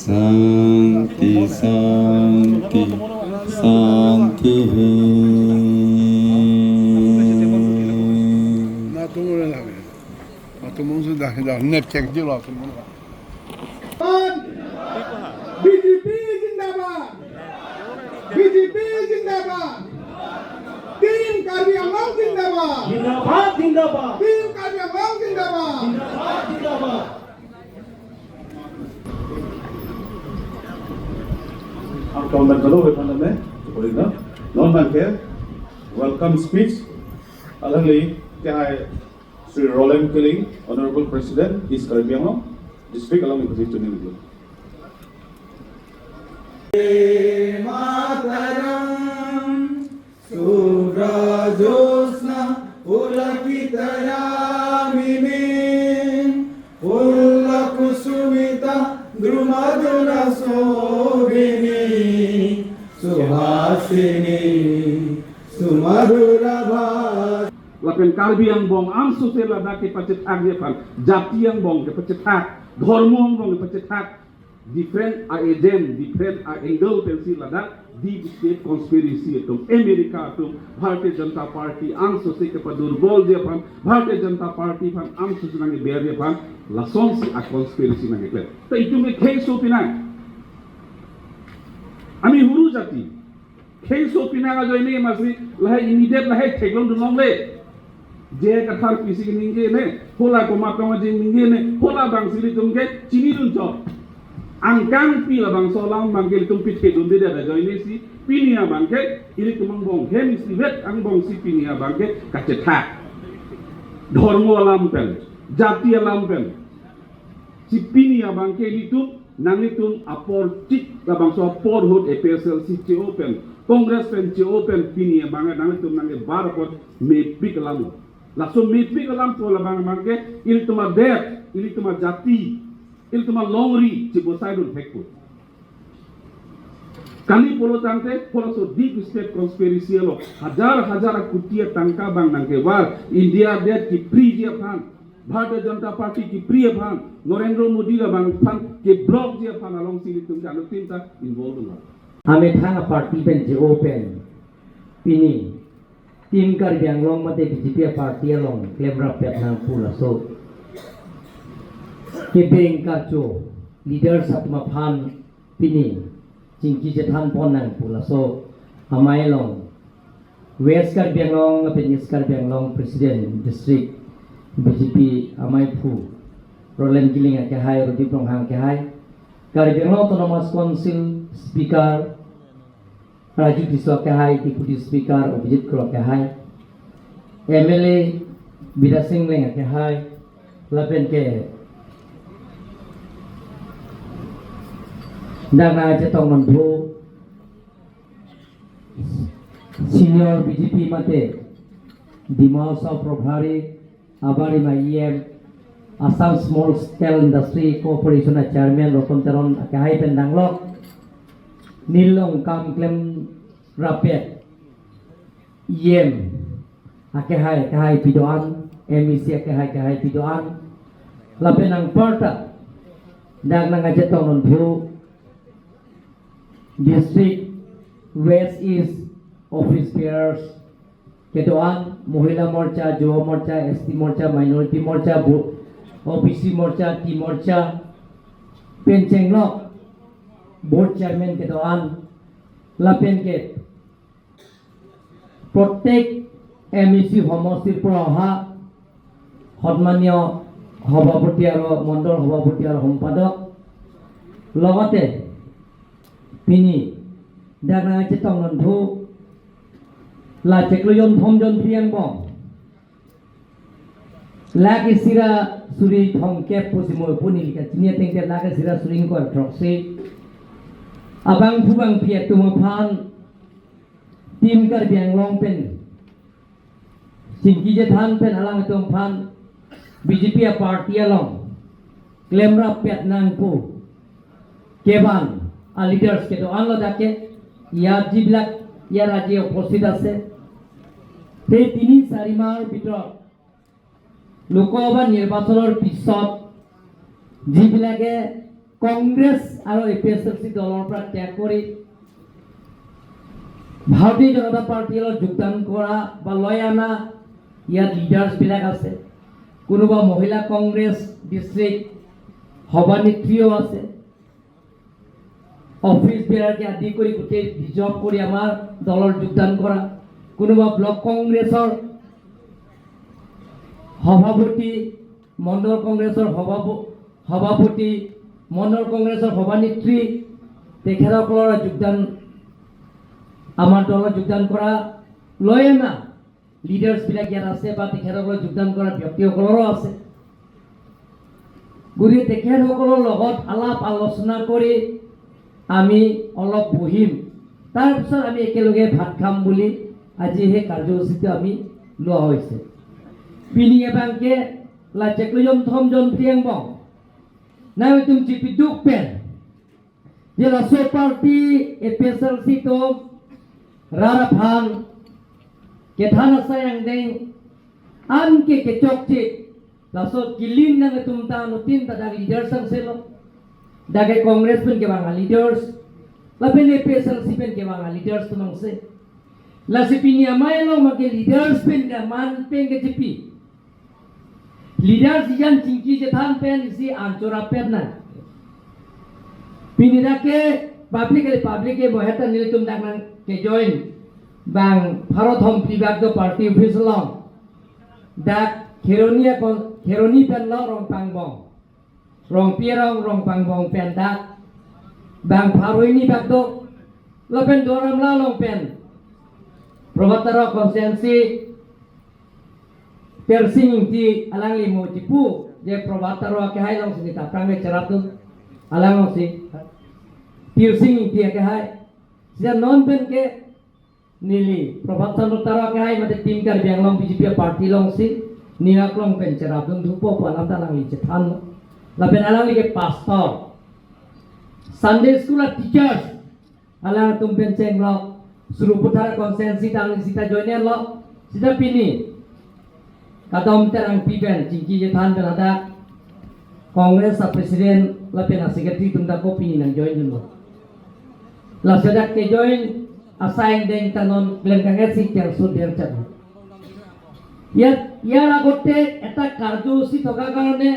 शांति शांति शांति Na tumulong namin. Matumong sa dahil net check di lo tumulong. BJP जिंदाबाद BJP जिंदाबाद team Karbi Anglong जिंदाबाद जिंदाबाद जिंदाबाद टीम कार्बी आंगलांग जिंदाबाद जिंदाबाद जिंदाबाद Ang kaundan kalo wala na tuloy na non man ke welcome speech alangli kay Sri Roland Killing Honorable President is Caribbean District along with the new मातरम सूरजोत्स्ना पुलकितयामिनी पुल्लकुसुमिता द्रुमधुरा शोभिनी सुहासिनी सुमधुरा भाषा lapen kalbi yang bong am sose lada ke pacet agye pan jati yang bong ke pacet hak dharmo yang bong ke pacet hak different agent different angle pensi lada deep state conspiracy etum America etum Bharatiya Janata Party am sose ke pa durbol je pan Bharatiya Janata Party pan am sose nange berje pan lason si a conspiracy nange kle to itu me khei so pinai ami huru jati khei so pinai ga joine masri lahai immediate lahai theglong dunong le जे कथार PC के निंगे ने होला को माका जे निंगे ने होला बांगसिली तुमके चिनी दुन चो angkang pi la bang solang manggil tum pithe dum de da joine si pinia bangke ili tumang bong hem si vet ang bong si pinia bangke kacetha dharmo alam pen jati alam pen si pinia bangke ili tum nang tum apor tik la bang so por hot epsl si che open congress pen che open pinia banga nang tum nang bar pot me pik lamu langsung mimpi kalam pola bang mangke ili tuma det ili tuma jati ili tuma longri cibosai dun hekpo kali polo tangte polo so deep state conspiracy lo hajar kutia tangka bang nangke war India det ki priya phan Bharatiya Janata Party ki priya phan Narendra Modi la bang phan ke block dia phan along sili tum janu tinta involved na हमें थाना party pen जे open पिनी team कर बियांगलोंग मते BJP party लोंग क्लेमरा पेटना पुला सो के बेंग का चो leader सतमा फान पिनी चिंकी जथान पोनन पुला सो हमाय लोंग वेस्ट कर बियांगलोंग पे ईस्ट कर बियांगलोंग प्रेसिडेंट डिस्ट्रिक्ट बीजेपी हमाय फु रोलेन किलिंग के हाय रुदीप रोंहांग के हाय कर Bianglong autonomous council speaker Raju Diswa ke hai deputy speaker Abhijit Kro ke hai MLA Bida Singh Leng ke hai lapen ke Dana Chetong Mandhu senior BJP mate Dimao South Prabhari Abari Mayem Assam Small Scale Industry Corporation Chairman Rokon Teron ke hai pen danglok Nilong kam klem rapet yem akehai pidoan MEC akehai pidoan lapenang porta dag nang ajetong non thu district west east office bearers kedoan mohila morcha juwa morcha ST morcha minority morcha OBC morcha T morcha pencenglok board chairman के दौरान लापेन के प्रत्येक MEC समष्टिर পৰা অহা সন্মানীয় সভাপতি আৰু মণ্ডল সভাপতি আৰু সম্পাদক লগতে তিনি ডাঙৰ চেতনন্ধু লাচেকলজন থমজন প্ৰিয়াংবং লাকে সিরা সুরি থমকে পসিময় পুনিলিকা চিনিয়া তেংতে লাকে সিরা সুরিং কর ট্রক্সি abang phubang pia tumaphan tim kar bianglong pen singki je than pen alang tumaphan BJP party along klemra pet nang pu keban a leaders ke to anlo dake ya jiblak ya rajye উপস্থিত আছে সেই তিনি চাৰি মাহৰ ভিতৰত লোকসভা নিৰ্বাচনৰ পিছত যিবিলাকে কংগ্ৰেছ আৰু APSLC দলৰ পৰা ত্যাগ কৰি ভাৰতীয় জনতা পাৰ্টীৰ লগত যোগদান কৰা বা লৈ অনা ইয়াত লিডাৰ্ছবিলাক আছে কোনোবা মহিলা কংগ্ৰেছ ডিষ্ট্ৰিক্ট সভানেত্ৰীও আছে অফিস বেৰাকে আদি কৰি গোটেই বিজয় কৰি আমাৰ দলৰ যোগদান কৰা কোনোবা ব্লক কংগ্ৰেছৰ সভাপতি মণ্ডল কংগ্ৰেছৰ সভাপতি মণ্ডল কংগ্ৰেছৰ সভানেত্ৰী তেখেতসকলৰ যোগদান আমাৰ দলত যোগদান কৰা লৈ অনা লিডাৰ্ছবিলাক ইয়াত আছে বা তেখেতসকলৰ যোগদান কৰা ব্যক্তিসকলৰো আছে গতিকে তেখেতসকলৰ লগত আলাপ আলোচনা কৰি আমি অলপ বহিম তাৰপিছত আমি একেলগে ভাত খাম বুলি আজি সেই কাৰ্যসূচীটো আমি লোৱা হৈছে পিনি এবাংকে লাচেকলয়ম থমজন প্ৰিয়ংবং নাও তুম চিপিদুক পেন যে লাসো পার্টি APSLC তো rara phan ke thana sayang deng an ke chokche laso kilin na tumta no tin ta dag leaders sang selo dage congress pen ke banga leaders la pen APSLC pen ke banga leaders tumang se la se pini amai lo ma ke leaders pen ka man pen ke jipi leaders yan chingki je than pen si anchora pen na pini dake public ke bohata nile tum dak nang ke join bang Bharat Home Pibak the party official long that Kheroni pen lo rong pang bong rong pierong rong pang bong pen that bang Pharoini bak do lo pen doram la long pen Provatara konsensi persing ti alang limo tipu je Provatara ke hai long sinita prame charatu alang si piercing ti ke hai sia non pen ke नीली प्रभात चंद्र तारा के high मते team कर बेंगलों BJP party लों सी नियाक लों पेंचर आप तुम धूपो पलाम तालांग लीचे थान लपेन अलांग लीके पास्टर संडे स्कूल टीचर्स अलांग तुम पेंचेंग लो सुरु पुथारा कॉन्सेंसी तांग सीता जोइने लो सीता पिनी कादम तरंग पीपेन चिंकी जे थान पे नदा कांग्रेस प्रेसिडेंट लपेन सेक्रेटरी तुम दा को पिनी नंग जोइन लो लसेदा के join assign deng tanon klengkange si kersu der chat ইয়াৰ আগতে এটা কাৰ্যসূচী থকা কাৰণে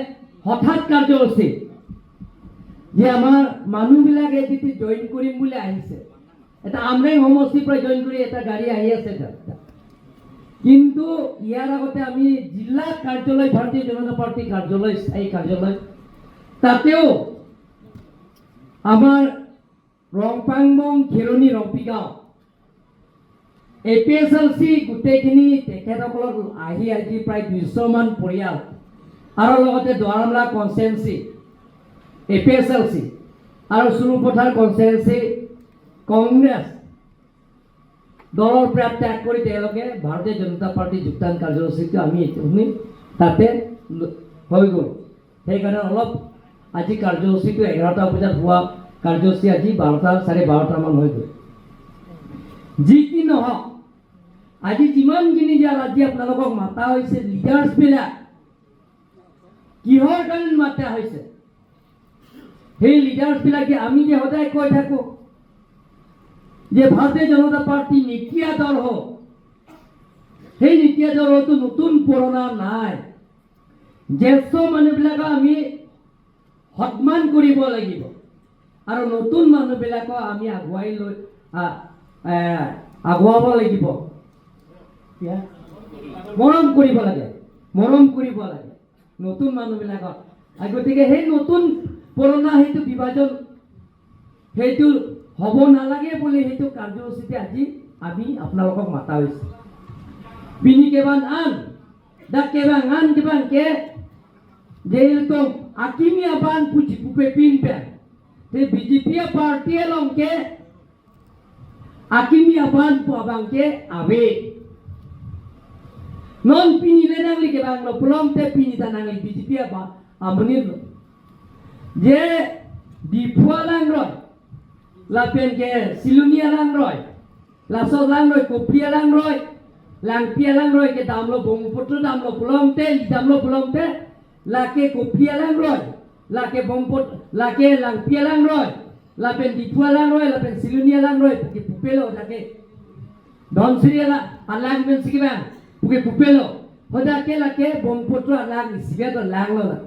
হঠাৎ কাৰ্যসূচী যে আমাৰ মানুহবিলাকে যেতি জয়েন কৰিম বুলি আহিছে এটা আমৰেং সমষ্টিৰ পৰা জয়েন কৰি এটা গাড়ী আহি আছে কিন্তু ইয়াৰ আগতে আমি জিলা কাৰ্যালয় ভাৰতীয় জনতা পাৰ্টি কাৰ্যালয় এই কাৰ্যালয় তাতেও আমাৰ ৰংপাংবং খেৰনি ৰংপিগাঁও APSLC গোটেইখিনি তেখেতসকলৰ আহি আজি প্ৰায় 200 মান পৰিয়াল আৰু লগতে দৰামলা কনসেন্সি APSLC আৰু সুৰুপথাৰ কনসেন্সি কংগ্ৰেছ দলৰ পৰা ত্যাগ কৰি তেওঁলোকে ভাৰতীয় জনতা পাৰ্টি যোগদান কাৰ্যসূচীটো আমি শুনি তাতে হৈ গ'ল সেইকাৰণে অলপ আজি কাৰ্যসূচীটো 11টা বজাত হোৱা কাৰ্যসূচী আজি 12টা 12:30 মান হৈ গ'ল যি কি নহওক আজি যিমানখিনি যে আজি আপোনালোকক মাতা হৈছে লিডাৰ্ছবিলাক কিহৰ কাৰণে মাতা হৈছে সেই লিডাৰ্ছবিলাকে আমি যে সদায় কৈ থাকোঁ যে ভাৰতীয় জনতা পাৰ্টি নিকিয়া দল হোক সেই নিকিয়া দল হয়তো নতুন পুৰণা নাই জ্যেষ্ঠ মানুহবিলাকক আমি সন্মান কৰিব লাগিব আৰু নতুন মানুহবিলাকক আমি আগুৱাই লৈ আগুৱাব লাগিব মৰম কৰিব লাগে নতুন মানুহবিলাকক গতিকে সেই নতুন পুৰণা সেইটো বিভাজন সেইটো হ'ব নালাগে বুলি সেইটো কাৰ্যসূচীতে আজি আমি আপোনালোকক মাতা হৈছে বিনি কেবান আন দা কেবান আন কেবান কে যেহেতু আকিমি আবান পুচি পুপে পিন পে ते बीजेपी पार्टी लंके आकिमी aban po abangke abe non pini le nang like bang lo pulom te pini tanang BJP aba amuni je di pualang roy la pen ke silunia lang roy la so lang roy kopia lang roy lang pia lang roy ke dam lo bong putru dam lo pulom te la ke kopia lang roy ลาเกบอมปดลาเกลังเปียลังร้อยลาเป็นดิพัวลังร้อยลาเป็นซิลูเนียลังร้อยปุกปุเปโลลาเกดอนซีเรียละอันลังเป็นสิกบังปุกปุเปโลพอดาเกลาเกบอมปดตัวลังสิเกตลังโลละ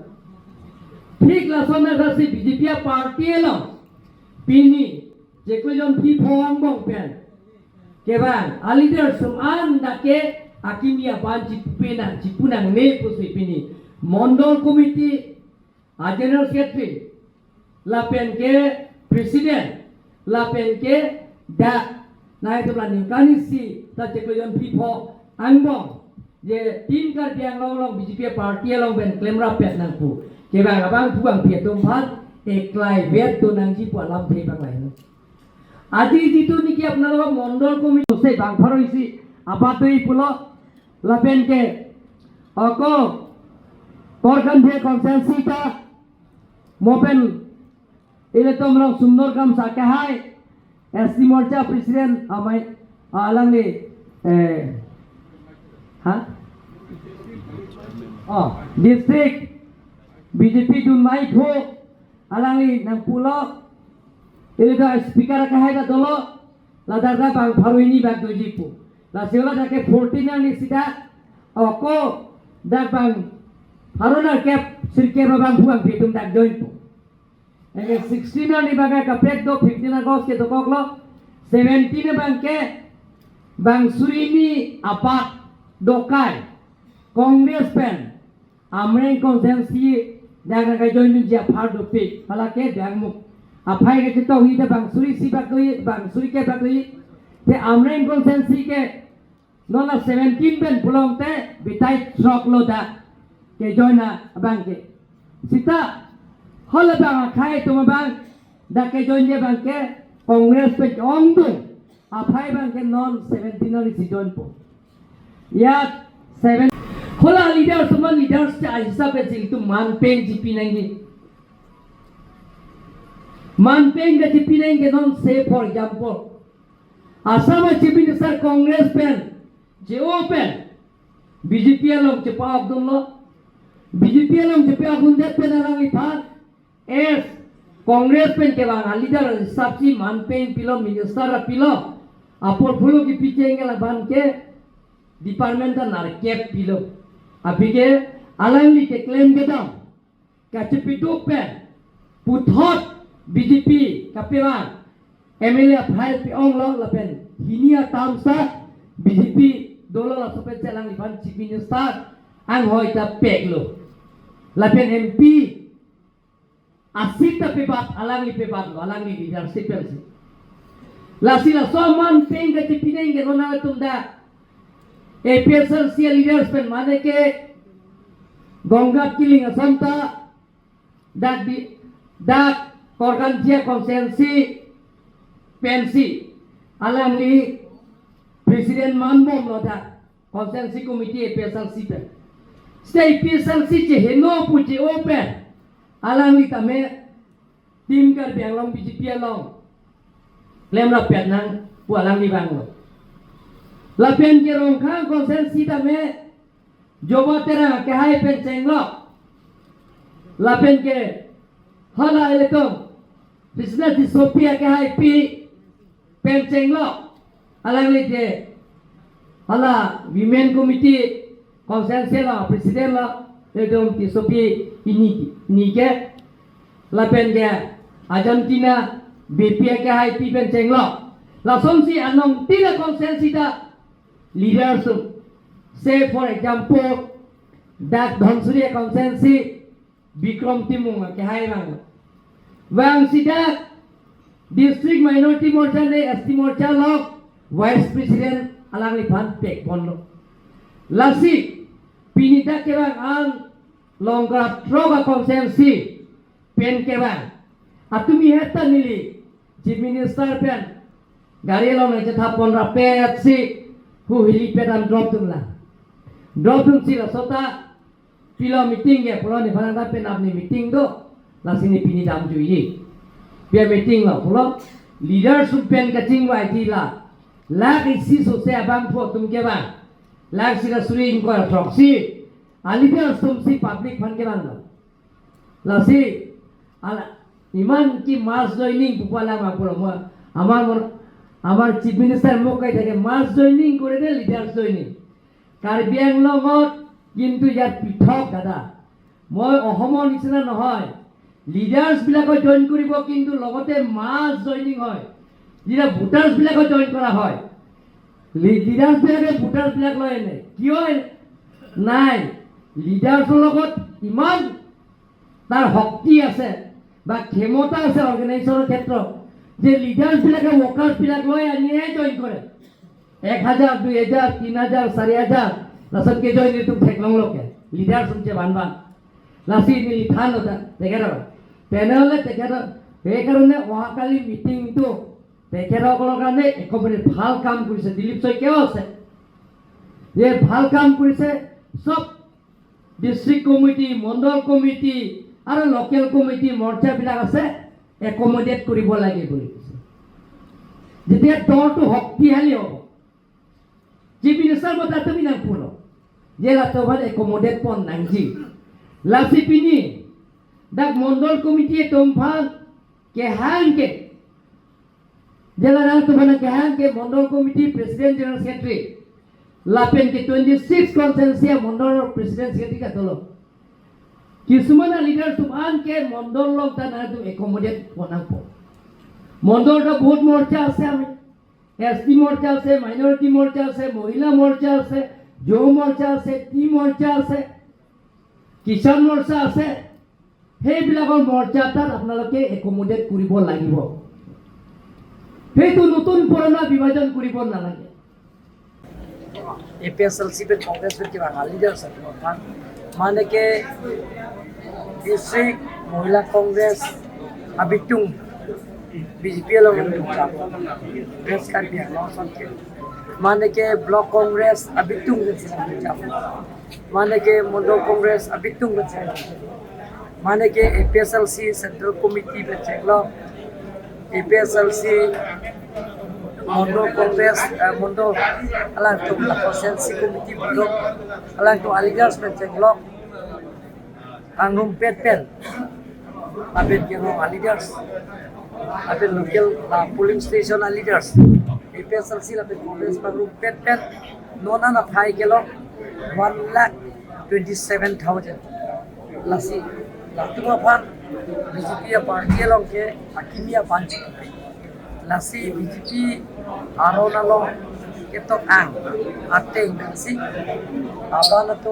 ठीक la sona rasi BJP party lo pini jeklejon phi phawang bong pen ke bang alider sum an da ke akimia banchi pena chipuna ne pusui pini mondol committee general secretary la pen ke president la pen ke da nai to plan kani si ta jeklejon phi pho angbong je tin kar biang long BJP party long ben claim ra pet nang pu ke bang abang buang pia tum phat eklai vet to nang ji po lam thei bang lai আজি jitu niki apnara mondol committee se bang pharo isi abatoi pulo lapen ke oko korkan the consensus ta mopen ile tomrong sundor kam sake hai SC morcha president amai alangni ha district BJP dun mai tho alangi nang pulo ile da speaker ka hai da dolo la darga bang pharoini bag do jipu la seola dake 14 ni sida oko da bang pharona cap sirke bang buang bitum dak join pu ege 16 ni bag ka pek do 15 agos ke do koklo 17 bang ke bang surini apat dokai congress pen amre consensi daga ka join ni ja phar do pe hala ke dang mu aphai ke to hi da bang suri si bak doi bang suri ke bak doi te amre consensi ke no la 17 ben pulong te bitai trok lo da ke join na bang ke sita hola bang khai to bang da ke join je bang ke congress pe ong do aphai bang ke non 17 no si join po ya 7 hola leader suman leaders cha hisab pe jing tu man pen gp nangi man pen ga gp nangi non say for example asama chief minister congress pen je open bjp along che pa abdullah bjp along che pa gunde pen arang iphat es congress pen ke bang leader hisab si man pen pilo minister pilo apor phulo ki pichenge la ban ke department nar cap pilo apike alangli ke claim ke dam ka chipitu pe puthot BJP kapewa MLA phai pi ong lo la pen hinia tamsa BJP dolo la sope chalang ban chief minister ang hoi ta peklo la pen MP asita pe bat alangli pe bat lo alangli leadership pe la sila soman penga chipinenge nona tunda APSL sia leaders pen mane ke gongat killing asanta dak korkan dia konsensi pensi alangli president manbom lo da konsensi committee APSL si pen stay APSL si che heno puji open alangli tame tim kar biang BJP long lemra pet nang pu alangli bang lo la pen ke rong khang consensi tame joba tera ke hai pen chenglo la pen ke hala elekom business di sopia ke hai pi pen chenglo alangli je hala women committee consensi la president la elekom di sopi ini ke la pen ke Argentina BP ke hai pi pen chenglo la somsi anong tila consensi da leaders say for example that Dhansuriya consensi Bikram Timung ke hai rang wang sida district minority morcha ne ST morcha lo vice president alangli phan pek bonlo lasi pinita ke bang an longkra troga consensi pen ke bang atumi heta nili chief minister pen gari lo ne tha ponra pet si hu helipad and drop tum si la sota pilo meeting ge polo ni bhanang da pen apni meeting do la sini pini dam ju yi pe meeting la polo leadership pen ka ching wa ti la isi so se abang pho tum ke ba si la suri in ko proxy ali pe sum si public fund ke ban la si আলা ইমান কি মাছ joining পুপালা মাপুর আমার chief minister মোক কৈ থাকে মাছ joining করে দে leaders joining Karbi আংলঙত কিন্তু ইয়াত পৃথক দাদা মই অসমৰ নিচিনা নহয় লিডাৰ্স বিলাকো জয়েন কৰিব কিন্তু লগতে মাছ জয়নিং হয় যেটা ভোটাৰ্স বিলাকো জয়েন কৰা হয় লিডাৰ্স বিলাকে ভোটাৰ্স বিলাক লৈ আনে কিয় নাই লিডাৰ্সৰ লগত ইমান তাৰ শক্তি আছে বা ক্ষমতা আছে অৰ্গেনাইজেশ্যনৰ ক্ষেত্ৰত যে লিডাৰ্স বিলাকে ওয়াৰ্কাৰ্স বিলাক লৈ আনিয়ে জয়েন কৰে 1000 2000 3000 4000 লাসত কে জয়েন তুম ঠেকলং লোকে লিডার্স উনছে বানবান লাসি নি লিথান হতা তেখেতৰ তেনেহলে তেখেতৰ এই কাৰণে অহাকালি মিটিংটো তেখেতসকলৰ কাৰণে একেবাৰে ভাল কাম কৰিছে দিলীপ শইকীয়াও আছে এই ভাল কাম কৰিছে সব ডিস্ট্ৰিক্ট কমিটি মণ্ডল কমিটি আৰু লোকেল কমিটি মৰ্চাবিলাক আছে একমোডেট কৰিব লাগে বুলি কৈছে যেতিয়া দলটো শক্তিশালী হ'ব চিফ মিনিষ্টাৰ মতে তুমি নাপুৰ যে লাতবাদ একমোডেট পন নাংজি লাসি পিনি ডাক মণ্ডল কমিটিয়ে তোমফাল কেহানকে জেলা রাষ্ট্রভানা কেহানকে মণ্ডল কমিটি প্রেসিডেন্ট জেনারেল সেক্রেটারি লাপেন के 26 কনসেন্সিয়া মণ্ডল প্রেসিডেন্ট সেক্রেটারি का দল কিছুমান লিডার সুমান के মণ্ডল লোক তা না তো একমোডেট বনাব মণ্ডলটা বহুত মোর্চা আছে আমি এসটি মোর্চা আছে মাইনরিটি মোর্চা আছে মহিলা মোর্চা আছে যুব মোর্চা আছে টি মোর্চা আছে কিষাণ মোৰ্চা আছে সেইবিলাকৰ মোৰ্চাটাত আপোনালোকে একমোডেট কৰিব লাগিব সেইটো নতুন পুৰণা বিভাজন কৰিব নালাগে APSLC पे कांग्रेस पे की बात लीडर सकता माने के डिस्ट्रिक्ट महिला कांग्रेस अबिटुंग बीजेपी लोग प्रेस कर दिया लॉसन के माने के ब्लॉक कांग्रेस अबिटुंग माने के मंडल कांग्रेस अबिटुंग माने के APSLC सेंट्रल कमिटी पे चेकलो APSLC मंडल कांग्रेस मंडल अलग तो कॉन्सेंसी कमिटी ब्लॉक अलग तो अलीगढ़ में चेकलो अंगुम पेट अबे के नो अलीगढ़ अबे local polling station Aligarh APSLC अबे कांग्रेस पर रूम पेट नोना ना फाई के लो 1,27,000 लसी लातुमा फान बीजेपी पार्टी लोग के अकीमिया पांच lasi BJP aronalo ketok ang ate nasi abana to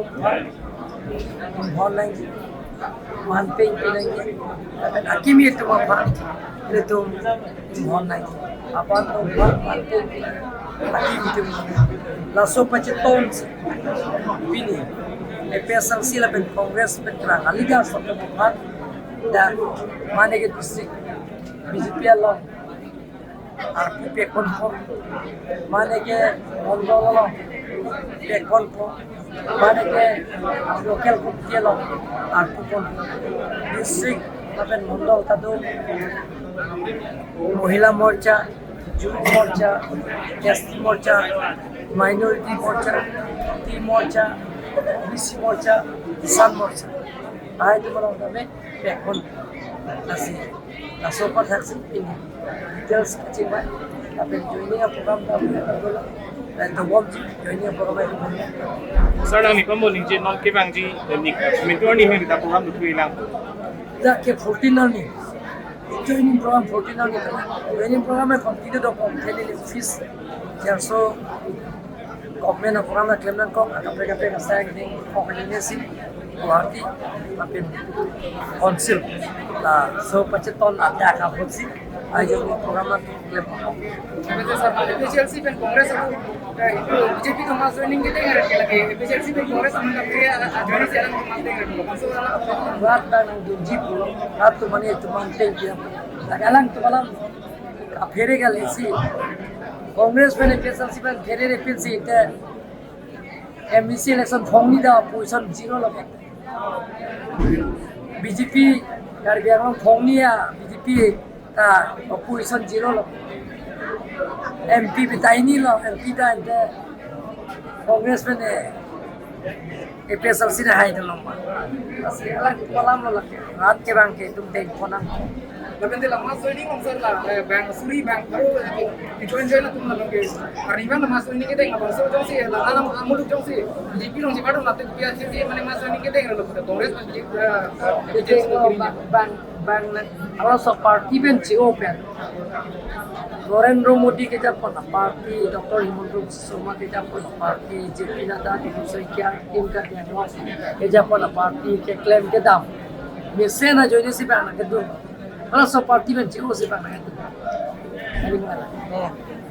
online manpeng pinangi akimi to mapa itu online apa to manpeng akimi to laso paceton bini APSLC laben Congress petrang aligar satu bukan dan mana ke district BJP along RPP konfo माने के मंडल पे konfo माने के local committee लो RPP konfo district अपन मंडल का दो महिला मोर्चा Yuva Morcha ST मोर्चा minority मोर्चा T मोर्चा BC मोर्चा किसान मोर्चा आए तो बोला हमें पे konfo नसी नसों पर success in details kecil pak, tapi joining program kami adalah dan jawab joining program ini. Sekarang ni pemboleh je non kebang je ni mentor ni mesti kita program itu hilang. Dah ke 14 ni joining program 14 ni joining program में continue तो company ni fees yang so government program na claim ko kapre ka sa ni company ni si Guwahati tapi council la so paceton ada ka polisi ayo program na claim ko betul sir APSLC pen congress itu BJP to mas joining kita nggak lagi APSLC pen congress mana kaya joining jalan mas dengar buat dan junji pulau atau mana itu mantel dia tagalang tu malam फेरे का लेसी कांग्रेस में APSLC में फेरे रेपिलसी इते MBC election फोंगी दा position 0 लगे BJP Karbi Anglong फोंगी या BJP का पोजीशन 0 लगे MP बिताई नहीं लो MP दा इते कांग्रेस में APSLC na hai dalam mah. Asli alang kolam lo lagi. Rat ke bang ke tum dek konam. Tapi nanti lama joining om sir lah bank suri bank baru join lah tuh nalong ke. Arriba nama joining kita nggak bangsa jong sih, lah alam amuluk jong sih. GP jong sih baru nanti biar sih mana mas joining kita nggak loh. Kongres Bang kalau so party benci open. Narendra Modi kita pun party, Dr. Himanta Sharma kita pun party, JP Nada di Saikia tim ka dia no. Kita pun party ke claim ke dam. Mesena join si bang na kedu. Kalau so party benci o si bang na kedu. Ini mana?